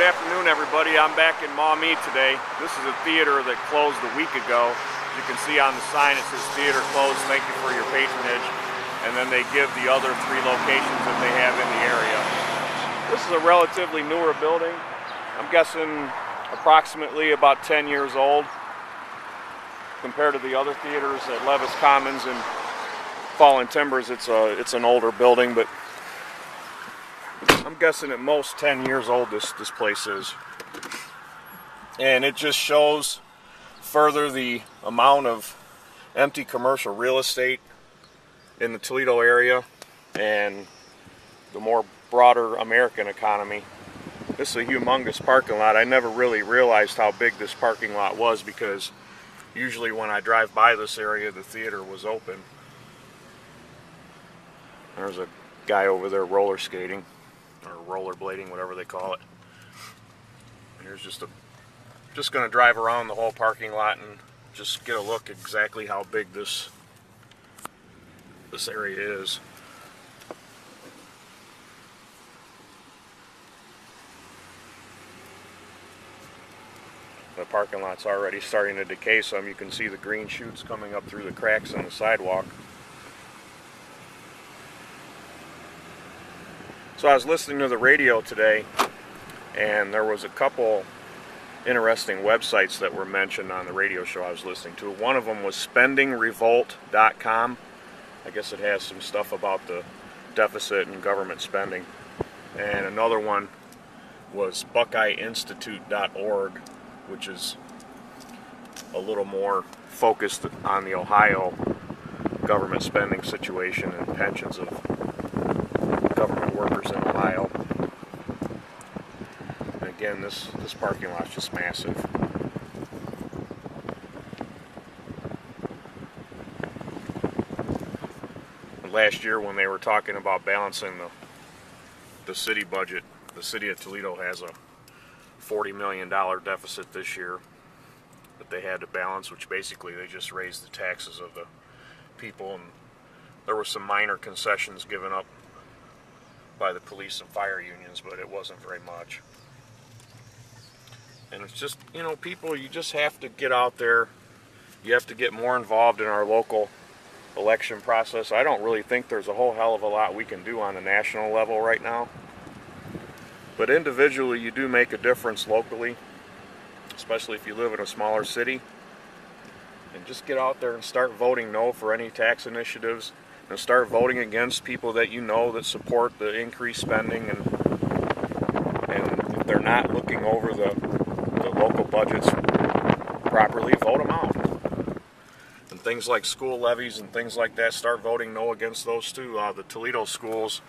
Good afternoon, everybody. I'm back in Maumee today. This is a theater that closed a week ago. As you can see on the sign, it says theater closed, thank you for your patronage. And then they give the other 3 locations that they have in the area. This is a relatively newer building. I'm guessing approximately about 10 years old compared to the other theaters at Levis Commons and Fallen Timbers. It's an older building, but I'm guessing at most 10 years old this place is. And it just shows further the amount of empty commercial real estate in the Toledo area and the more broader American economy. This is a humongous parking lot. I never really realized how big this parking lot was because usually when I drive by this area the theater was open. There's a guy over there roller skating or rollerblading, whatever they call it. And here's just going to drive around the whole parking lot and just get a look exactly how big this area is. The parking lot's already starting to decay some. You can see the green shoots coming up through the cracks in the sidewalk. So I was listening to the radio today, and there was a couple interesting websites that were mentioned on the radio show I was listening to. One of them was spendingrevolt.com. I guess it has some stuff about the deficit and government spending. And another one was buckeyeinstitute.org, which is a little more focused on the Ohio government spending situation and pensions of government workers in Ohio. And again, this parking lot's just massive. Last year when they were talking about balancing the city budget, the city of Toledo has a $40 million deficit this year that they had to balance, which basically they just raised the taxes of the people, and there were some minor concessions given up by the police and fire unions, but it wasn't very much. And it's just, you know, people, you just have to get out there. You have to get more involved in our local election process. I don't really think there's a whole hell of a lot we can do on a national level right now. But individually, you do make a difference locally, especially if you live in a smaller city. And just get out there and start voting no for any tax initiatives, and start voting against people that you know that support the increased spending, and if they're not looking over the local budgets properly, vote them out. And things like school levies and things like that, start voting no against those too. The Toledo schools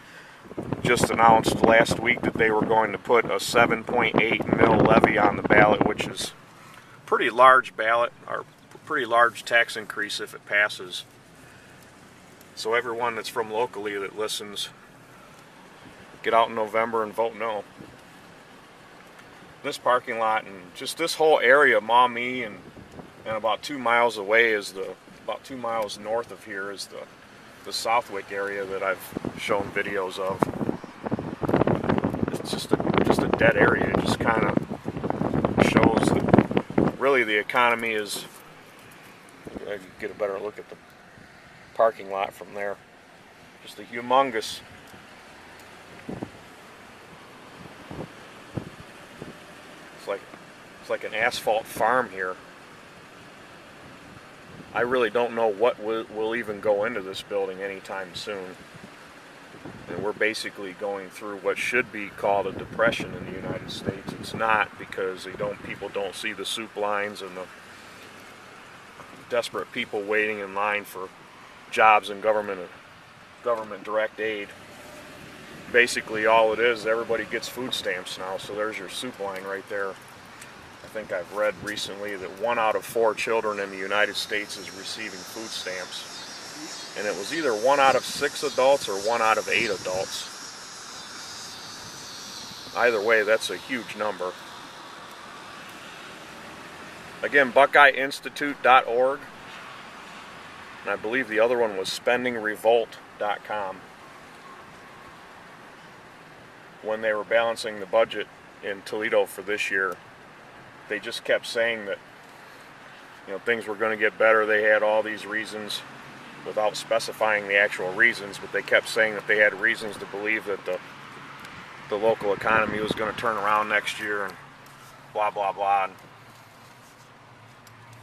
just announced last week that they were going to put a 7.8 mil levy on the ballot, which is a pretty large ballot, or pretty large tax increase if it passes. So everyone that's from locally that listens, get out in November and vote no. This parking lot and just this whole area, Maumee, and about 2 miles away is about 2 miles north of here is the Southwick area that I've shown videos of. It's just a dead area. It just kind of shows that really the economy is. I can get a better look at the parking lot from there. Just a humongous. It's like an asphalt farm here. I really don't know what will even go into this building anytime soon. And we're basically going through what should be called a depression in the United States. It's not, because people don't see the soup lines and the desperate people waiting in line for jobs and government direct aid. Basically all it is, everybody gets food stamps now, so there's your soup line right there. I think I've read recently that 1 out of 4 children in the United States is receiving food stamps. And it was either 1 out of 6 adults or 1 out of 8 adults. Either way, that's a huge number. Again, buckeyeinstitute.org. And I believe the other one was spendingrevolt.com. When they were balancing the budget in Toledo for this year. They just kept saying that, you know, things were going to get better. They had all these reasons without specifying the actual reasons, but they kept saying that they had reasons to believe that the local economy was going to turn around next year and blah blah blah. And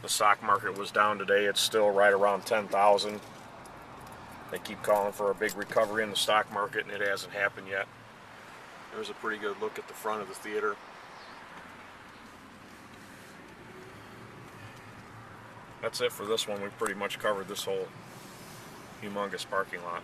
the stock market was down today. It's still right around 10,000. They keep calling for a big recovery in the stock market, and it hasn't happened yet. There's a pretty good look at the front of the theater. That's it for this one. We pretty much covered this whole humongous parking lot.